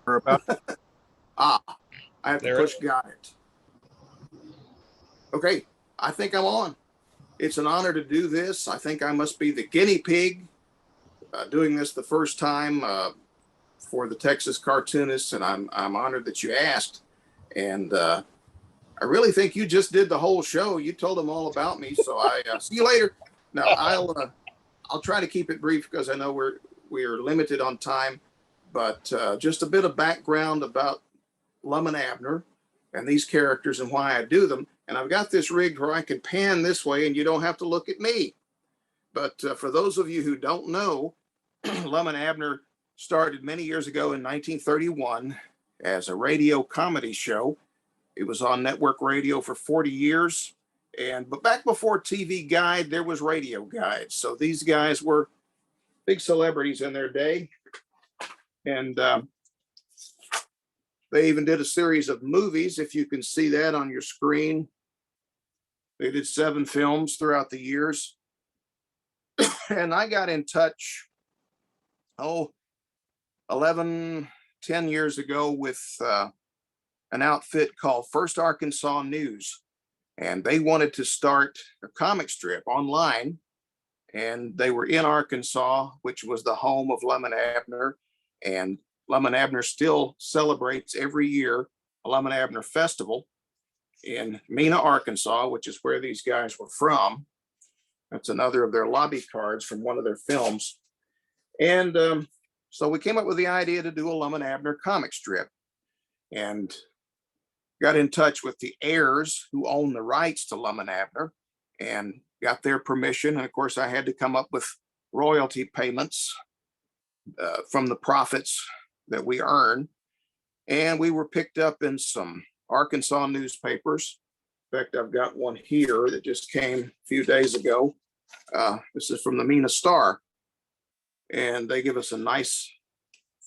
Or about I have to There push it got it. Okay, I think I'm on. It's an honor to do this. I think I must be the guinea pig doing this the first time for the Texas Cartoonists, and I'm honored that you asked. And I really think you just did the whole show. You told them all about me. So I see you later. Now I'll try to keep it brief because I know we're limited on time. But just a bit of background about Lum and Abner and these characters and why I do them. And I've got this rigged where I can pan this way and you don't have to look at me. But for those of you who don't know, Lum and Abner started many years ago in 1931 as a radio comedy show. It was on network radio for 40 years. But back before TV Guide, there was Radio Guide. So these guys were big celebrities in their day. And they even did a series of movies, if you can see that on your screen. They did 7 films throughout the years. And I got in touch, 10 years ago with an outfit called First Arkansas News. And they wanted to start a comic strip online. And they were in Arkansas, which was the home of Lum and Abner. And Lum and Abner still celebrates every year a Lum and Abner Festival in Mena, Arkansas, which is where these guys were from. That's another of their lobby cards from one of their films. And so we came up with the idea to do a Lum and Abner comic strip and got in touch with the heirs who own the rights to Lum and Abner and got their permission. And of course, I had to come up with royalty payments from the profits that we earn. And we were picked up in some Arkansas newspapers. In fact, I've got one here that just came a few days ago. This is from the Mena Star. And they give us a nice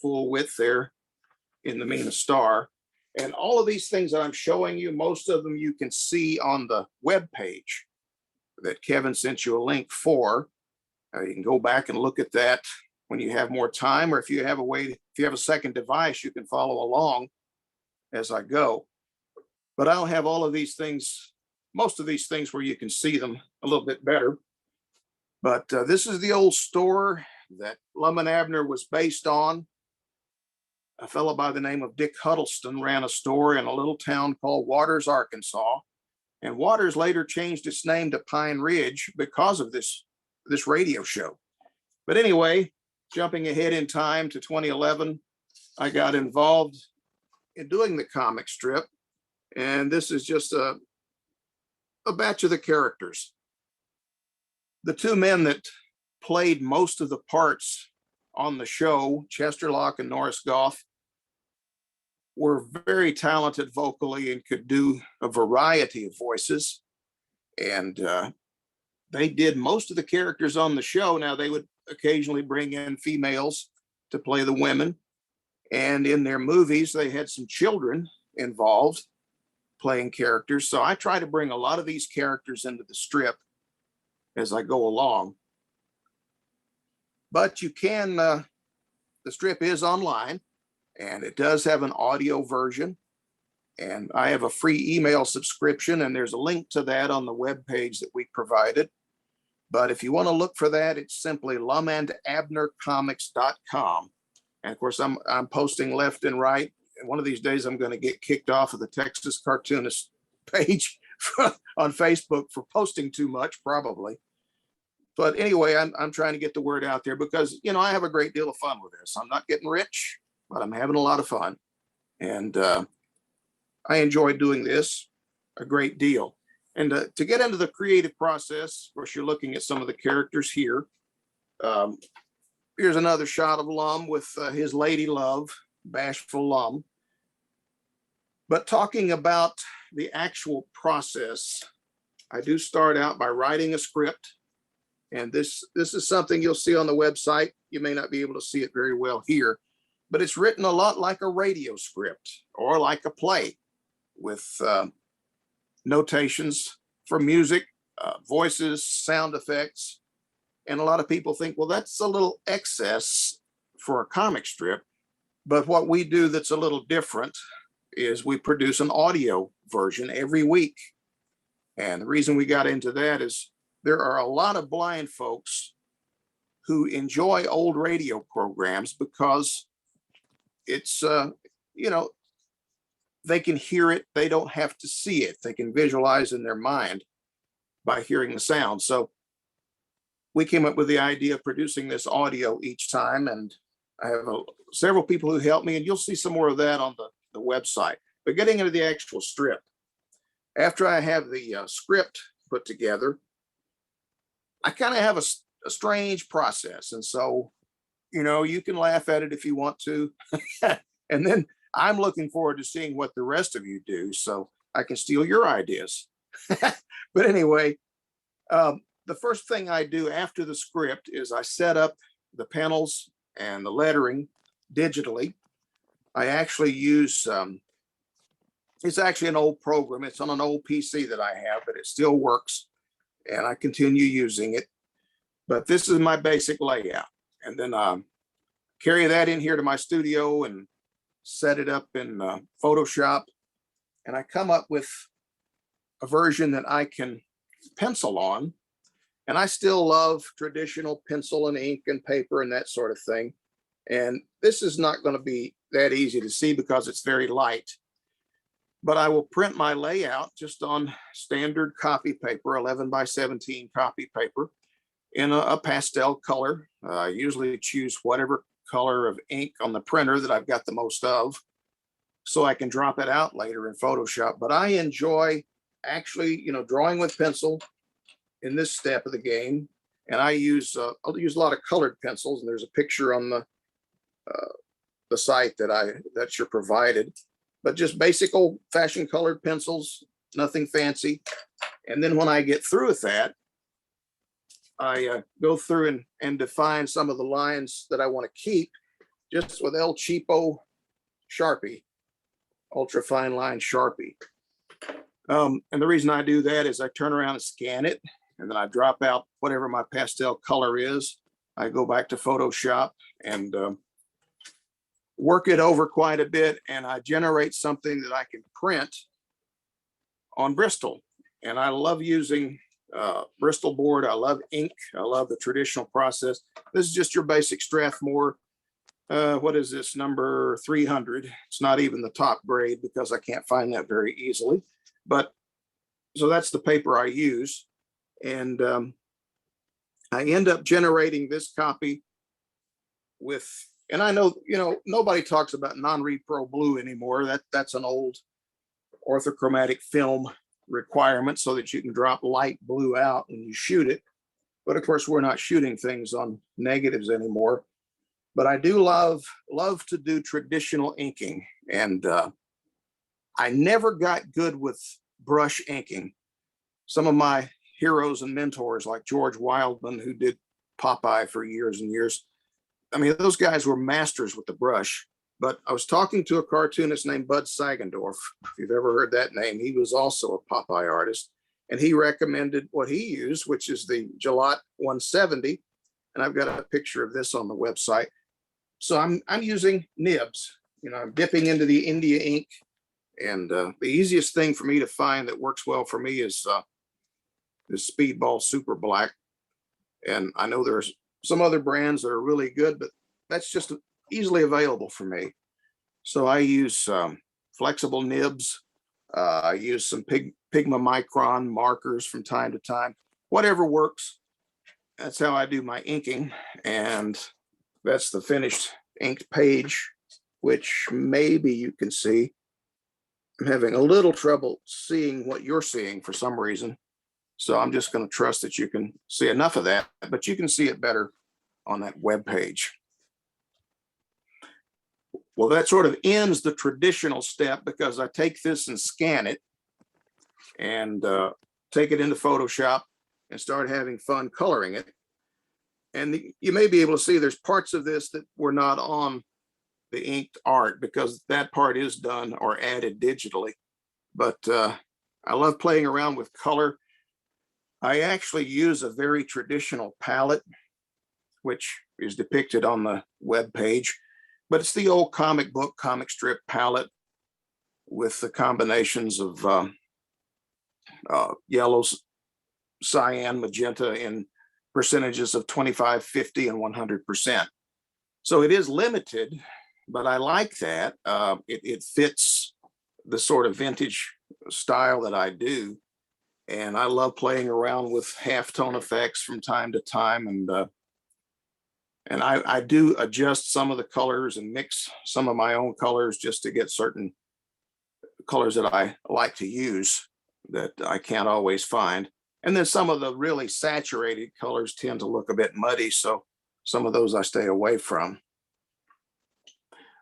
full width there in the Mena Star. And all of these things that I'm showing you, most of them you can see on the web page that Kevin sent you a link for. You can go back and look at that when you have more time, or if you have a second device, you can follow along as I go. But I'll have all of these things, most of these things where you can see them a little bit better. But this is the old store that Lum and Abner was based on. A fellow by the name of Dick Huddleston ran a store in a little town called Waters, Arkansas. And Waters later changed its name to Pine Ridge because of this radio show. But anyway, jumping ahead in time to 2011, I got involved in doing the comic strip. And this is just a batch of the characters. The 2 men that played most of the parts on the show, Chester Locke and Norris Goff, were very talented vocally and could do a variety of voices. And they did most of the characters on the show. Now, they would occasionally bring in females to play the women. And in their movies, they had some children involved playing characters. So I try to bring a lot of these characters into the strip as I go along. But you can, the strip is online and it does have an audio version. And I have a free email subscription, and there's a link to that on the webpage that we provided. But if you want to look for that, it's simply lumandabnercomics.com. And of course, I'm posting left and right. And one of these days, I'm going to get kicked off of the Texas Cartoonist page on Facebook for posting too much, probably. But anyway, I'm trying to get the word out there because, I have a great deal of fun with this. I'm not getting rich, but I'm having a lot of fun. And I enjoy doing this a great deal. And to get into the creative process, of course, you're looking at some of the characters here. Here's another shot of Lum with his lady love, Bashful Lum. But talking about the actual process, I do start out by writing a script. And this is something you'll see on the website. You may not be able to see it very well here, but it's written a lot like a radio script or like a play with notations for music, voices, sound effects. And a lot of people think, well, that's a little excess for a comic strip. But what we do that's a little different is we produce an audio version every week. And the reason we got into that is there are a lot of blind folks who enjoy old radio programs because it's, you know, they can hear it. They don't have to see it. They can visualize in their mind by hearing the sound. So we came up with the idea of producing this audio each time. And I have several people who help me, and you'll see some more of that on the website. But getting into the actual strip, after I have the script put together, I kind of have a strange process. And so, you know, you can laugh at it if you want to. And then I'm looking forward to seeing what the rest of you do so I can steal your ideas. But anyway, the first thing I do after the script is I set up the panels and the lettering digitally. I actually use, it's actually an old program. It's on an old PC that I have, but it still works. And I continue using it. But this is my basic layout. And then carry that in here to my studio and set it up in Photoshop. And I come up with a version that I can pencil on. And I still love traditional pencil and ink and paper and that sort of thing. And this is not going to be that easy to see because it's very light. But I will print my layout just on standard copy paper, 11 by 17 copy paper in a pastel color. I usually choose whatever color of ink on the printer that I've got the most of, so I can drop it out later in Photoshop. But I enjoy actually, you know, drawing with pencil in this step of the game. And I'll use a lot of colored pencils, and there's a picture on the site that you're provided. But just basic old-fashioned colored pencils, nothing fancy. And then when I get through with that, I go through and define some of the lines that I want to keep just with El Cheapo Sharpie, ultra fine line Sharpie. And the reason I do that is I turn around and scan it, and then I drop out whatever my pastel color is. I go back to Photoshop and work it over quite a bit, and I generate something that I can print on Bristol. And I love using Bristol board. I love ink. I love the traditional process. This is just your basic Strathmore. What is this, number 300? It's not even the top grade because I can't find that very easily. But so that's the paper I use. And I end up generating this copy with, and I know, you know, nobody talks about non-repro blue anymore. That's an old orthochromatic film requirement so that you can drop light blue out when you shoot it. But of course, we're not shooting things on negatives anymore. But I do love to do traditional inking. And I never got good with brush inking. Some of my heroes and mentors like George Wildman, who did Popeye for years and years, I mean, those guys were masters with the brush. But I was talking to a cartoonist named Bud Sagendorf. If you've ever heard that name, he was also a Popeye artist. And he recommended what he used, which is the Gillette 170. And I've got a picture of this on the website. So I'm using nibs. You know, I'm dipping into the India ink. And the easiest thing for me to find that works well for me is this Speedball Super Black. And I know there's some other brands that are really good, but that's just easily available for me. So I use flexible nibs. I use some Pigma Micron markers from time to time. Whatever works. That's how I do my inking. And that's the finished inked page, which maybe you can see. I'm having a little trouble seeing what you're seeing for some reason. So I'm just going to trust that you can see enough of that, but you can see it better on that web page. Well, that sort of ends the traditional step because I take this and scan it and take it into Photoshop and start having fun coloring it. And you may be able to see there's parts of this that were not on the inked art because that part is done or added digitally. But I love playing around with color. I actually use a very traditional palette, which is depicted on the web page. but it's the old comic book, comic strip palette with the combinations of yellows, cyan, magenta in percentages of 25, 50, and 100%. So it is limited, but I like that. It fits the sort of vintage style that I do. And I love playing around with halftone effects from time to time. And I do adjust some of the colors and mix some of my own colors just to get certain colors that I like to use that I can't always find. And then some of the really saturated colors tend to look a bit muddy. So some of those I stay away from.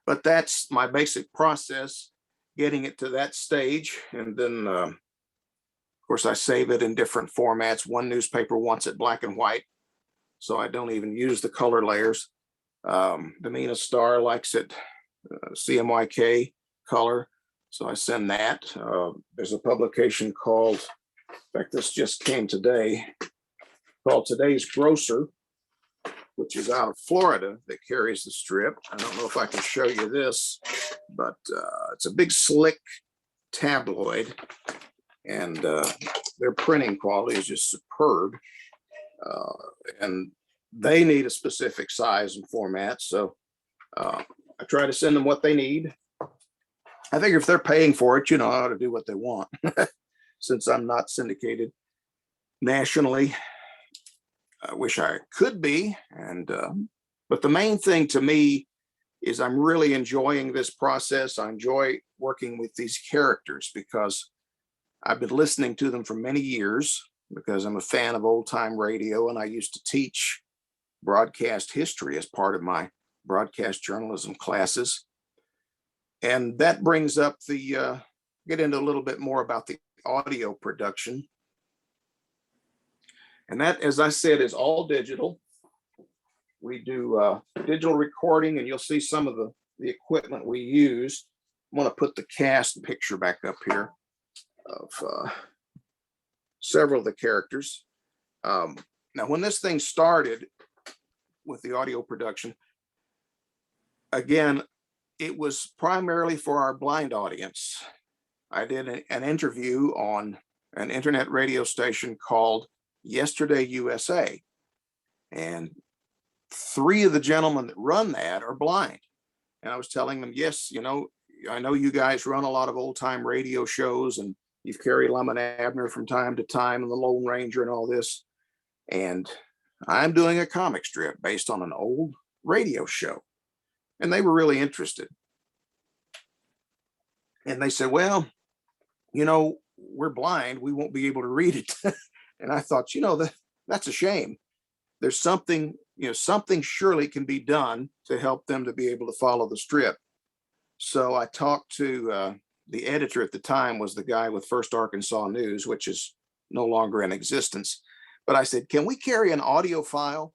But that's my basic process, getting it to that stage. And then, of course, I save it in different formats. One newspaper wants it black and white, so I don't even use the color layers. Domina Star likes it CMYK color, so I send that. There's a publication called, in fact, this just came today, called Today's Grocer, which is out of Florida, that carries the strip. I don't know if I can show you this, but it's a big slick tabloid, and their printing quality is just superb. And they need a specific size and format, so I try to send them what they need. I think if they're paying for it, I ought to do what they want. Since I'm not syndicated nationally, I wish I could be. And but the main thing to me is I'm really enjoying this process. I enjoy working with these characters because I've been listening to them for many years, because I'm a fan of old time radio, and I used to teach broadcast history as part of my broadcast journalism classes. And that brings up the get into a little bit more about the audio production. And that, as I said, is all digital. We do digital recording, and you'll see some of the equipment we use. I want to put the cast picture back up here of several of the characters. Now, when this thing started with the audio production, again, it was primarily for our blind audience. I did an interview on an internet radio station called Yesterday USA, and 3 of the gentlemen that run that are blind. And I was telling them, yes, I know you guys run a lot of old time radio shows, and you've carried Lum and Abner from time to time, and the Lone Ranger and all this. And I'm doing a comic strip based on an old radio show. And they were really interested. And they said, well, we're blind. We won't be able to read it. And I thought, that's a shame. There's something, something surely can be done to help them to be able to follow the strip. So I talked to the editor at the time, was the guy with First Arkansas News, which is no longer in existence. But I said, can we carry an audio file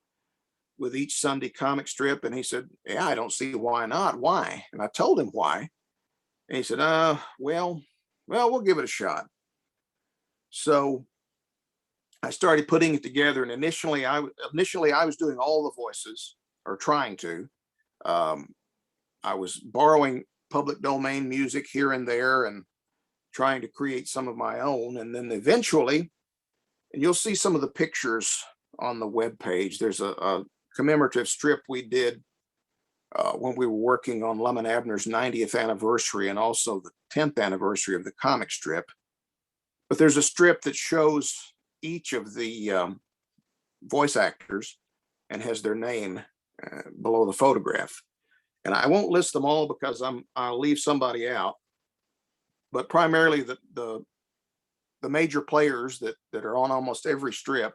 with each Sunday comic strip? And he said, yeah, I don't see why not. Why? And I told him why. And he said, well, we'll give it a shot. So I started putting it together, and initially I was doing all the voices, or trying to. I was borrowing public domain music here and there and trying to create some of my own. And then eventually, and you'll see some of the pictures on the webpage, there's a commemorative strip we did when we were working on Lum and Abner's 90th anniversary, and also the 10th anniversary of the comic strip. But there's a strip that shows each of the voice actors and has their name below the photograph. And I won't list them all because I'll leave somebody out. But primarily the major players that are on almost every strip.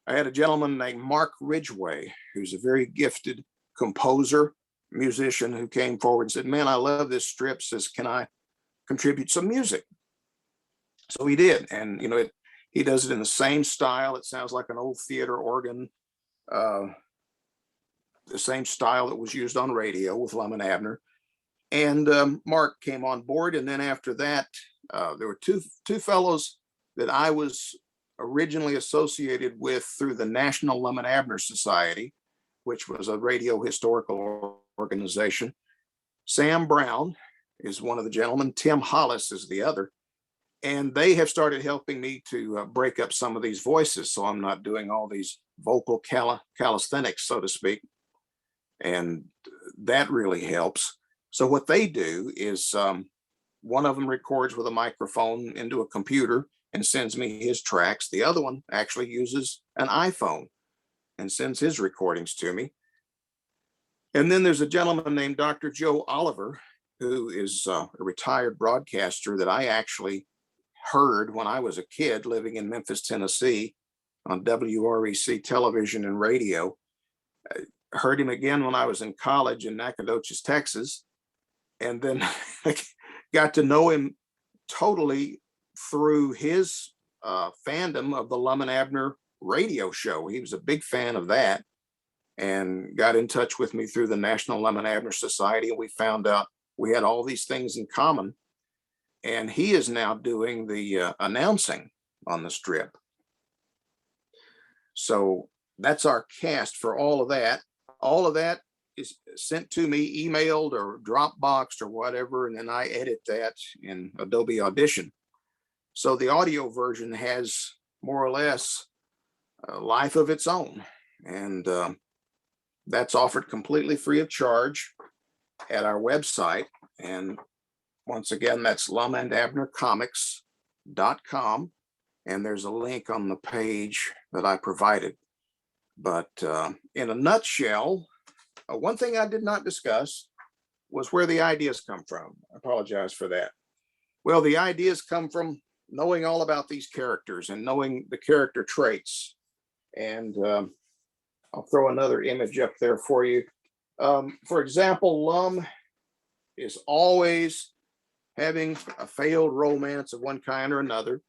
I had a gentleman named Mark Ridgway, who's a very gifted composer, musician, who came forward and said, man, I love this strip. Says, can I contribute some music? So he did. And, he does it in the same style. It sounds like an old theater organ, the same style that was used on radio with Lum and Abner. And Mark came on board. And then after that, there were two fellows that I was originally associated with through the National Lum and Abner Society, which was a radio historical organization. Sam Brown is one of the gentlemen. Tim Hollis is the other. And they have started helping me to break up some of these voices, so I'm not doing all these vocal calisthenics, so to speak. And that really helps. So what they do is one of them records with a microphone into a computer and sends me his tracks. The other one actually uses an iPhone and sends his recordings to me. And then there's a gentleman named Dr. Joe Oliver, who is a retired broadcaster that I actually heard when I was a kid living in Memphis, Tennessee on WREC television and radio. I heard him again when I was in college in Nacogdoches, Texas. And then I got to know him totally through his fandom of the Lum and Abner radio show. He was a big fan of that and got in touch with me through the National Lum and Abner Society. And we found out we had all these things in common. And he is now doing the announcing on the strip. So that's our cast for all of that. All of that is sent to me, emailed or Dropboxed or whatever, and then I edit that in Adobe Audition. So the audio version has more or less a life of its own. And that's offered completely free of charge at our website. And once again, that's lumandabnercomics.com. And there's a link on the page that I provided. But in a nutshell, one thing I did not discuss was where the ideas come from. I apologize for that. Well, the ideas come from knowing all about these characters and knowing the character traits. And I'll throw another image up there for you. For example, Lum is always having a failed romance of one kind or another.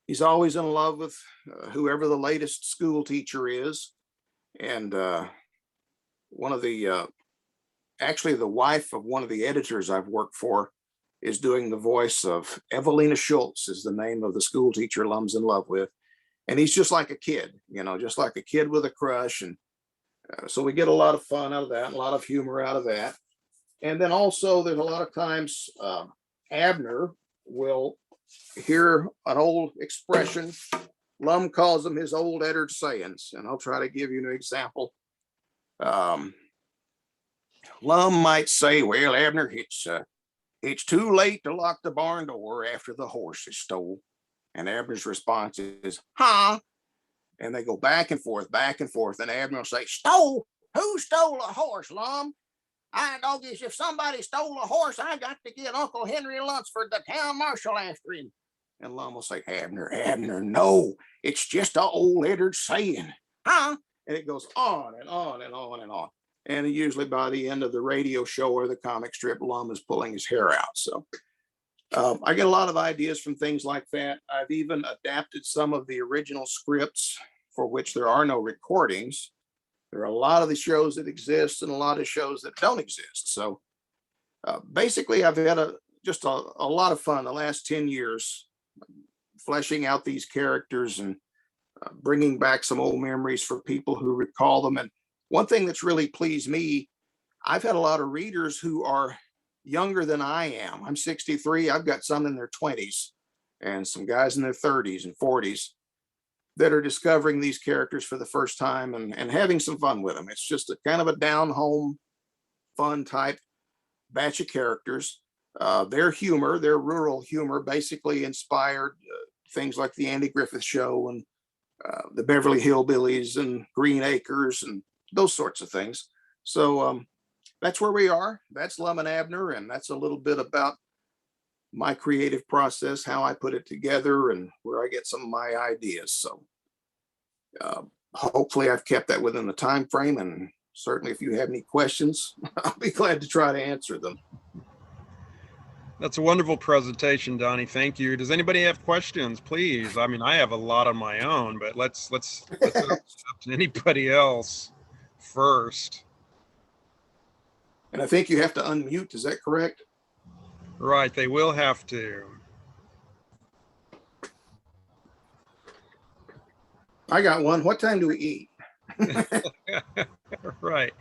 He's always in love with whoever the latest school teacher is. And one of the, actually the wife of one of the editors I've worked for is doing the voice of Evelina Schultz is the name of the school teacher Lum's in love with. And he's just like a kid, you know, just like a kid with a crush. And so we get a lot of fun out of that, and a lot of humor out of that. And then also there's a lot of times Abner will hear an old expression. Lum calls them his old Eddard sayings. And I'll try to give you an example. Lum might say, well, Abner, it's too late to lock the barn door after the horse is stole. And Abner's response is, huh? And they go back and forth, back and forth. And Abner will say, stole? Who stole a horse, Lum? I doggies, if somebody stole a horse, I got to get Uncle Henry Lunsford, the town marshal, after him. And Lum will say, Abner, no, it's just an old Eddard saying, huh? And it goes on and on and on and on. And usually by the end of the radio show or the comic strip, Lum is pulling his hair out. So I get a lot of ideas from things like that. I've even adapted some of the original scripts for which there are no recordings. There are a lot of the shows that exist and a lot of shows that don't exist. So basically, I've had just a lot of fun the last 10 years fleshing out these characters and bringing back some old memories for people who recall them. And one thing that's really pleased me, I've had a lot of readers who are younger than I am. I'm 63. I've got some in their 20s and some guys in their 30s and 40s that are discovering these characters for the first time and having some fun with them. It's just a kind of a down home, fun type batch of characters. Their humor, their rural humor, basically inspired things like the Andy Griffith Show and the Beverly Hillbillies and Green Acres and those sorts of things. So that's where we are. That's Lum and Abner, and that's a little bit about my creative process, how I put it together, and where I get some of my ideas. So hopefully I've kept that within the time frame, and certainly if you have any questions, I'll be glad to try to answer them. That's a wonderful presentation, Donnie. Thank you. Does anybody have questions, please? I mean, I have a lot on my own, but let's open up to anybody else first. And I think you have to unmute. Is that correct? Right. They will have to. I got one. What time do we eat? Right.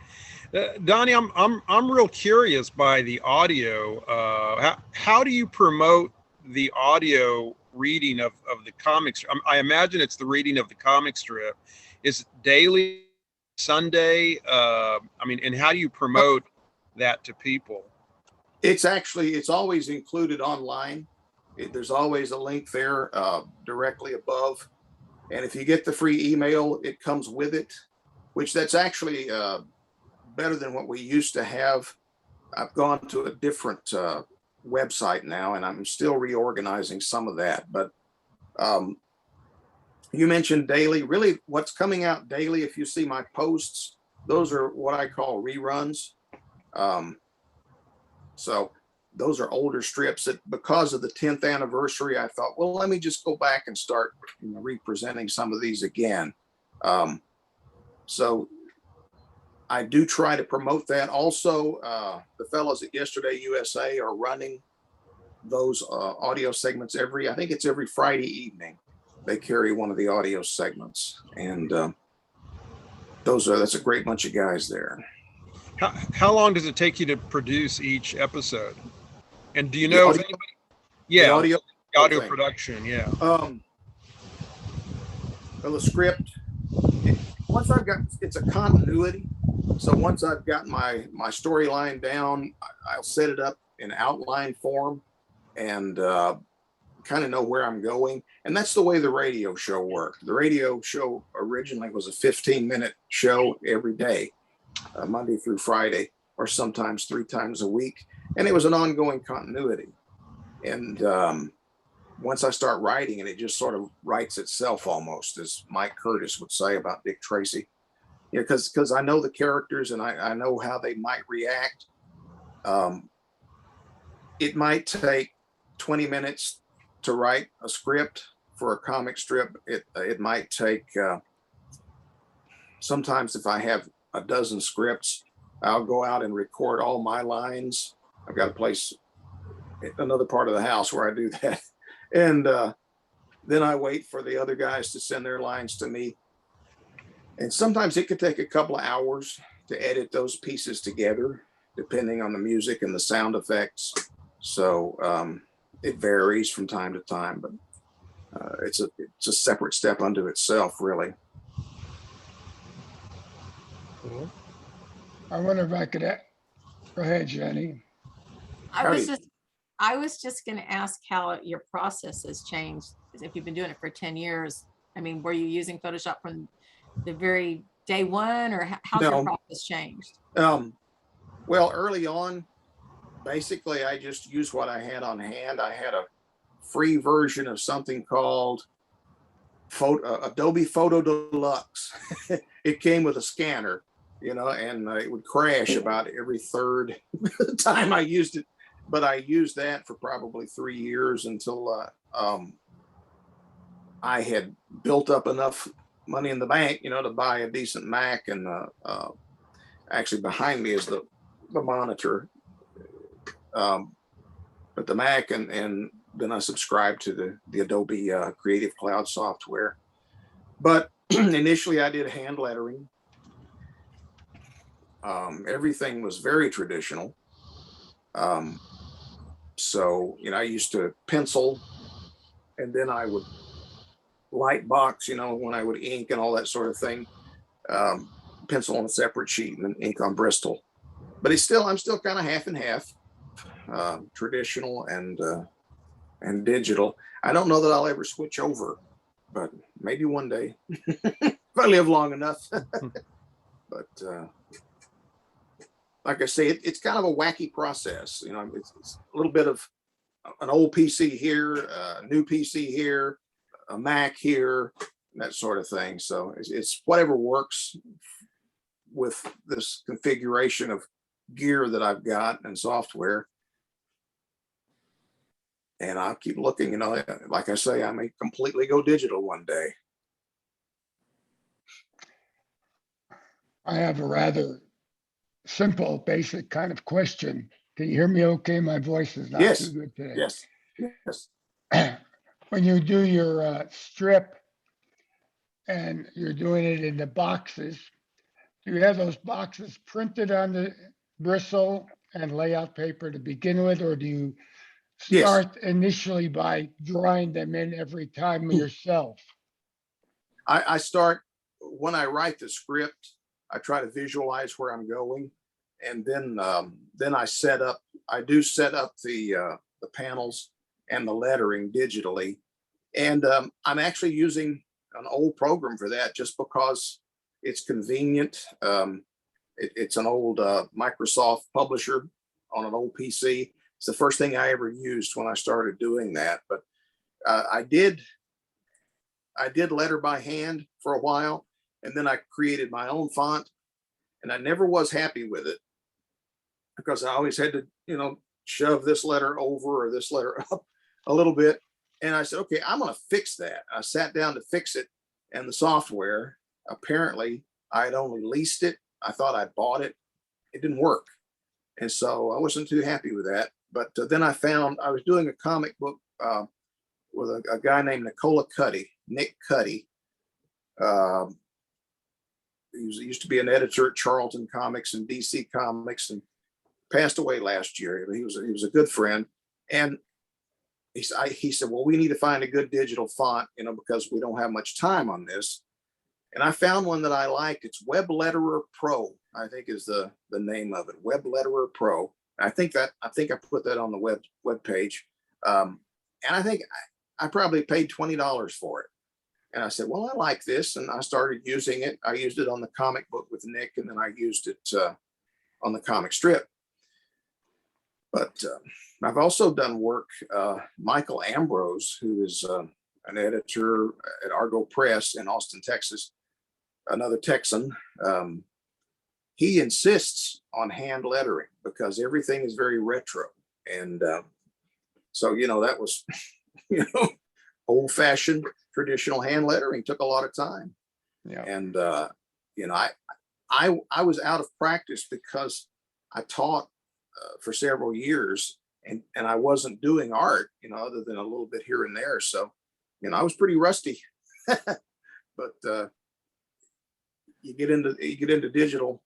Donnie, I'm real curious by the audio. How do you promote the audio reading of the comics? I imagine it's the reading of the comic strip. Is it daily, Sunday? I mean, and how do you promote that to people? It's always included online. There's always a link there directly above. And if you get the free email, it comes with it, which that's actually better than what we used to have. I've gone to a different website now, and I'm still reorganizing some of that. But you mentioned daily. Really, what's coming out daily, if you see my posts, those are what I call reruns. So those are older strips that, because of the 10th anniversary, I thought, well, let me just go back and start representing some of these again. So I do try to promote that. Also, the fellows at Yesterday USA are running those audio segments I think it's every Friday evening. They carry one of the audio segments, and that's a great bunch of guys there. How long does it take you to produce each episode? And do you know if anybody? Yeah, the audio production. Yeah. Well, the script. Once I've got, it's a continuity. So once I've got my storyline down, I'll set it up in outline form and kind of know where I'm going. And that's the way the radio show worked. The radio show originally was a 15-minute show every day, Monday through Friday, or sometimes 3 times a week. And it was an ongoing continuity. And once I start writing it, it just sort of writes itself almost, as Mike Curtis would say about Dick Tracy. Yeah, because I know the characters and I know how they might react. It might take 20 minutes to write a script for a comic strip. It might take, sometimes if I have a dozen scripts, I'll go out and record all my lines. I've got a place, another part of the house where I do that. And then I wait for the other guys to send their lines to me. And sometimes it could take a couple of hours to edit those pieces together, depending on the music and the sound effects. So it varies from time to time, but it's a separate step unto itself, really. Cool. I wonder if I could, go ahead, Jenny. I was just going to ask how your process has changed. If you've been doing it for 10 years, I mean, were you using Photoshop from the very day one, or how's your process changed? Well, early on, basically, I just used what I had on hand. I had a free version of something called Adobe Photo Deluxe. It came with a scanner, and it would crash about every third time I used it. But I used that for probably 3 years until I had built up enough money in the bank, to buy a decent Mac. And actually behind me is the monitor. But the Mac, and then I subscribed to the Adobe Creative Cloud software. But initially I did hand lettering. Everything was very traditional. So, I used to pencil, and then I would light box, when I would ink and all that sort of thing, pencil on a separate sheet and then ink on Bristol. But I'm still kind of half and half, traditional and digital. I don't know that I'll ever switch over, but maybe one day if I live long enough. But like I say, it's kind of a wacky process. It's a little bit of an old PC here, a new PC here, a Mac here, that sort of thing. So it's whatever works with this configuration of gear that I've got and software. And I'll keep looking, like I say, I may completely go digital one day. I have a rather simple, basic kind of question. Can you hear me okay? My voice is not too good today. Yes. When you do your strip and you're doing it in the boxes, Do you have those boxes printed on the bristle and layout paper to begin with, or do you Yes. start initially by drawing them in every time yourself? I start, when I write the script, I try to visualize where I'm going. And then I set up the panels and the lettering digitally. And I'm actually using an old program for that just because it's convenient. It's an old Microsoft publisher on an old PC. It's the first thing I ever used when I started doing that. But I did letter by hand for a while, and then I created my own font, and I never was happy with it because I always had to, shove this letter over or this letter up a little bit. And I said, okay, I'm going to fix that. I sat down to fix it, and the software, apparently I had only leased it. I thought I bought it. It didn't work. And so I wasn't too happy with that. But then I found I was doing a comic book with a guy named Nick Cuddy. He used to be an editor at Charlton Comics and DC Comics, and passed away last year. He was a good friend. And he said, well, we need to find a good digital font, because we don't have much time on this. And I found one that I liked. It's Web Letterer Pro, I think is the name of it. Web Letterer Pro. I think I put that on the web page. And I think I probably paid $20 for it. And I said, well, I like this. And I started using it. I used it on the comic book with Nick, and then I used it on the comic strip. But I've also done work. Michael Ambrose, who is an editor at Argo Press in Austin, Texas, another Texan, he insists on hand lettering because everything is very retro. And so, that was, old fashioned traditional hand lettering took a lot of time. Yeah. And, I was out of practice because I taught for several years, and I wasn't doing art, other than a little bit here and there. So, I was pretty rusty. But you get into digital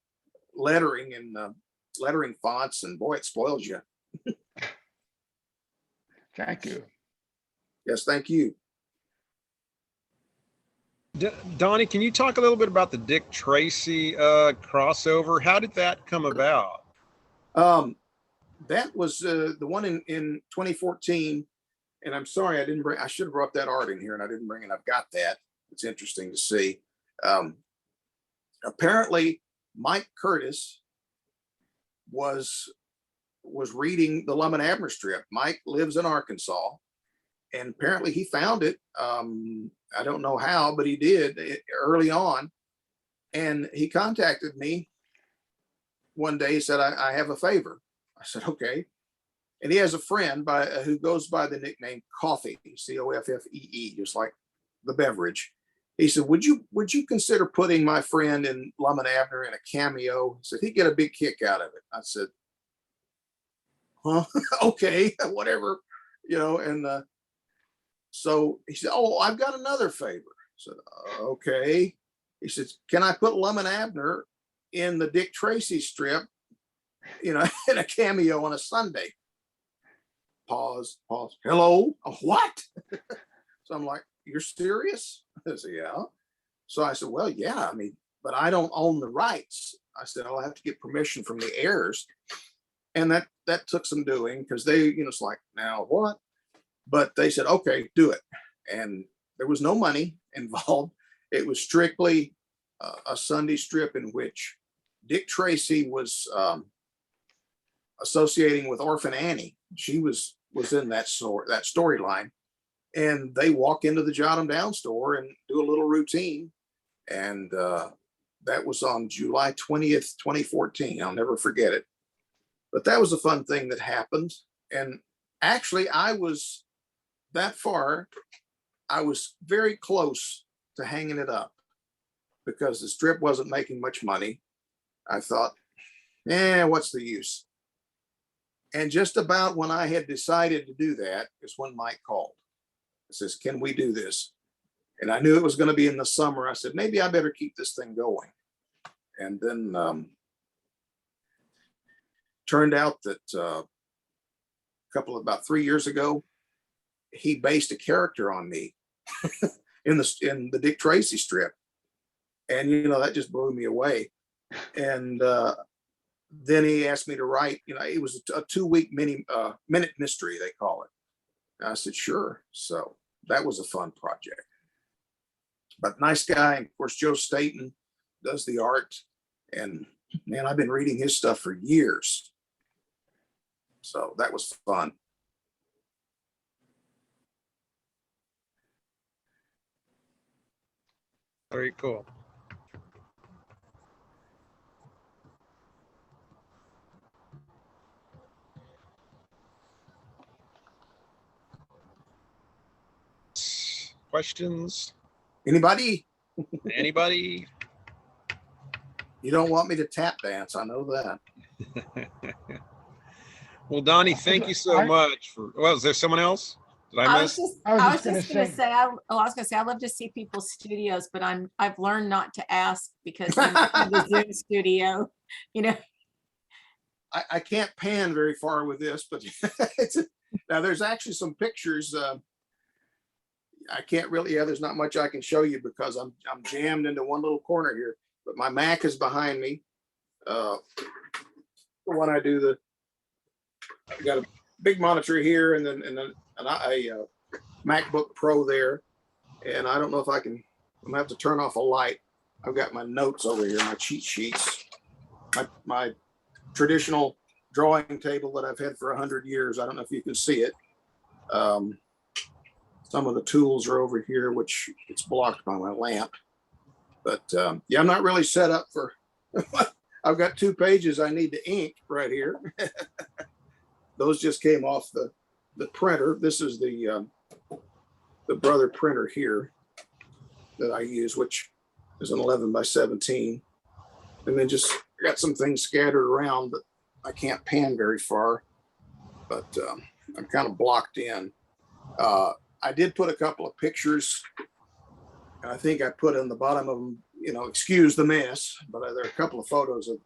lettering and lettering fonts, and boy, it spoils you. Thank you. Yes, thank you. Donnie, can you talk a little bit about the Dick Tracy crossover? How did that come about? That was the one in 2014. And I'm sorry, I should have brought that art in here, and I didn't bring it. I've got that. It's interesting to see. Apparently Mike Curtis was reading the Lum and Abner strip. Mike lives in Arkansas, and apparently he found it. I don't know how, but he did early on. And he contacted me one day. He said, I have a favor. I said, okay. And he has a friend who goes by the nickname Coffee, Coffee, just like the beverage. He said, would you consider putting my friend in Lum and Abner in a cameo? He said he'd get a big kick out of it. I said, huh? Okay, whatever, and so he said, oh, I've got another favor. I said, okay. He says, can I put Lum and Abner in the Dick Tracy strip, in a cameo on a Sunday? Pause. Hello? What? So I'm like, you're serious? I said, yeah. So I said, well, yeah, but I don't own the rights. I said, I'll have to get permission from the heirs. And that took some doing, because they, it's like, now what? But they said, okay, do it. And there was no money involved. It was strictly a Sunday strip in which Dick Tracy was associating with Orphan Annie. She was in that storyline. And they walk into the Jot 'em Down store and do a little routine. And that was on July 20th, 2014. I'll never forget it. But that was a fun thing that happened. And actually, I was that far. I was very close to hanging it up because the strip wasn't making much money. I thought, what's the use? And just about when I had decided to do that is when Mike called. He says, can we do this? And I knew it was going to be in the summer. I said, maybe I better keep this thing going. And then turned out that about 3 years ago, he based a character on me in the Dick Tracy strip. And, that just blew me away. And then he asked me to write, it was a 2-week minute mystery, they call it. And I said, sure. So that was a fun project. But nice guy. And of course, Joe Staten does the art. And man, I've been reading his stuff for years. So that was fun. Very cool. Questions? Anybody? Anybody? You don't want me to tap dance. I know that. Well, Donnie, thank you so much for, well, is there someone else? Did I miss? I was just gonna say, I was gonna say, I love to see people's studios, but I've learned not to ask because I'm in the Zoom studio, I can't pan very far with this, but now there's actually some pictures. I can't really, there's not much I can show you because I'm jammed into one little corner here, but my Mac is behind me. When I do I've got a big monitor here and then a MacBook Pro there. And I don't know if I'm gonna have to turn off a light. I've got my notes over here, my cheat sheets, my traditional drawing table that I've had for 100 years. I don't know if you can see it. Some of the tools are over here, which it's blocked by my lamp. But yeah, I'm not really set up for, I've got 2 pages I need to ink right here. Those just came off the printer. This is the Brother printer here that I use, which is an 11 by 17. And then just got some things scattered around, but I can't pan very far, but I'm kind of blocked in. I did put a couple of pictures, and I think I put in the bottom of them, excuse the mess, but there are a couple of photos of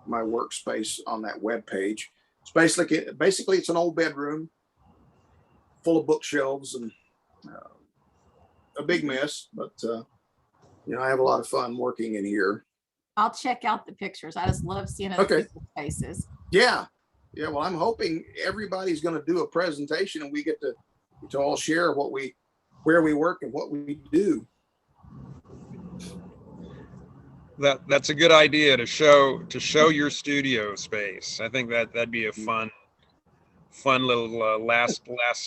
my workspace on that web page. It's basically it's an old bedroom full of bookshelves and a big mess, but I have a lot of fun working in here. I'll check out the pictures. I just love seeing other people's faces. Yeah. Well, I'm hoping everybody's going to do a presentation and we get to all share where we work and what we do. That's a good idea to show your studio space. I think that'd be a fun little last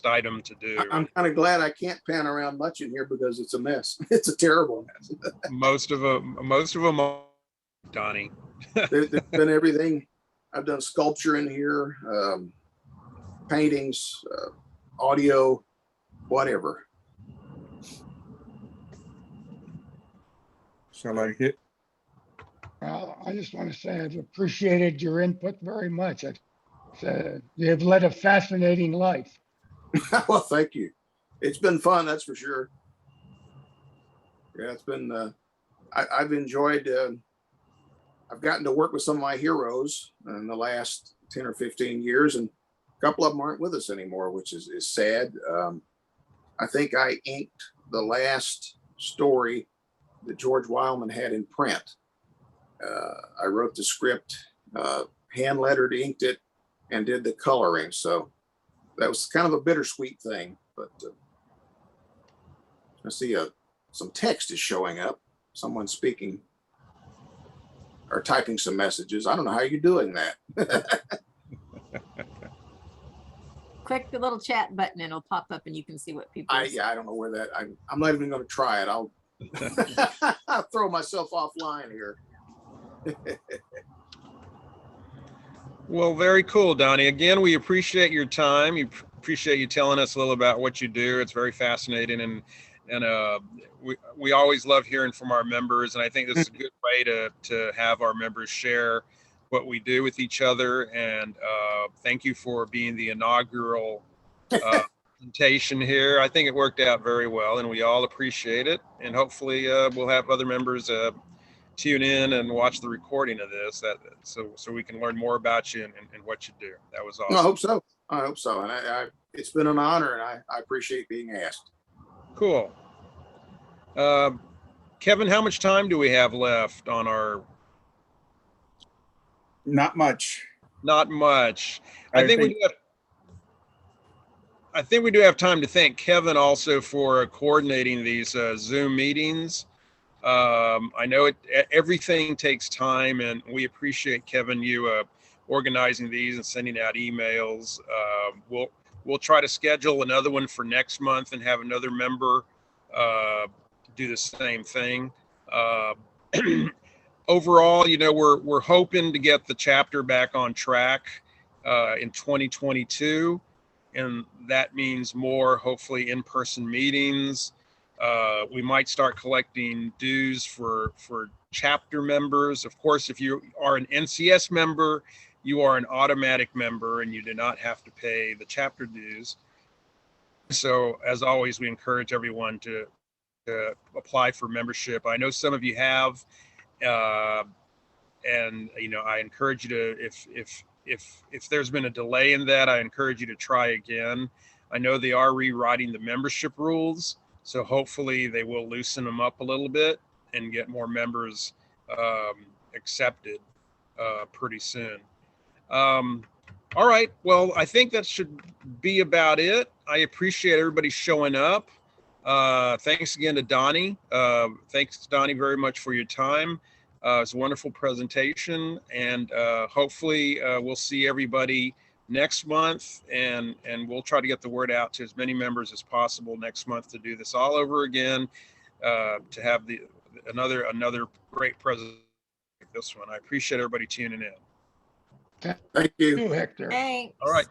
item to do. I'm kind of glad I can't pan around much in here because it's a mess. It's a terrible mess. most of them are, Donnie. There's been everything. I've done sculpture in here, paintings, audio, whatever. Shall I hit? Well, I just want to say I've appreciated your input very much. You have led a fascinating life. Well, thank you. It's been fun, that's for sure. Yeah, it's been, I've enjoyed, I've gotten to work with some of my heroes in the last 10 or 15 years, and a couple of them aren't with us anymore, which is sad. I think I inked the last story that George Wildman had in print. I wrote the script, hand lettered, inked it, and did the coloring. So that was kind of a bittersweet thing. But I see some text is showing up. Someone speaking or typing some messages. I don't know how you're doing that. Click the little chat button and it'll pop up and you can see what people I don't know where that, I'm not even going to try it. I'll throw myself offline here. Well, very cool, Donnie. Again, we appreciate your time. We appreciate you telling us a little about what you do. It's very fascinating, and we always love hearing from our members. And I think this is a good way to have our members share what we do with each other. And thank you for being the inaugural presentation here. I think it worked out very well, and we all appreciate it. And hopefully, we'll have other members tune in and watch the recording of this, so we can learn more about you and what you do. That was awesome. I hope so. I hope so. And it's been an honor, and I appreciate being asked. Cool. Kevin, how much time do we have left on our? Not much. Not much. I think we do have time to thank Kevin also for coordinating these Zoom meetings. I know everything takes time, and we appreciate, Kevin, you organizing these and sending out emails. We'll try to schedule another one for next month and have another member do the same thing. Overall, we're hoping to get the chapter back on track in 2022, and that means more, hopefully, in-person meetings. We might start collecting dues for chapter members. Of course, if you are an NCS member, you are an automatic member and you do not have to pay the chapter dues. So as always, we encourage everyone to apply for membership. I know some of you have, and I encourage you to, if there's been a delay in that, I encourage you to try again. I know they are rewriting the membership rules, so hopefully they will loosen them up a little bit and get more members accepted pretty soon. All right, well, I think that should be about it. I appreciate everybody showing up. Thanks again to Donnie. Thanks, Donnie, very much for your time. It's a wonderful presentation, and hopefully we'll see everybody next month, and we'll try to get the word out to as many members as possible next month to do this all over again, to have another great presentation like this one. I appreciate everybody tuning in. Thank you. Hector. Thanks. All right.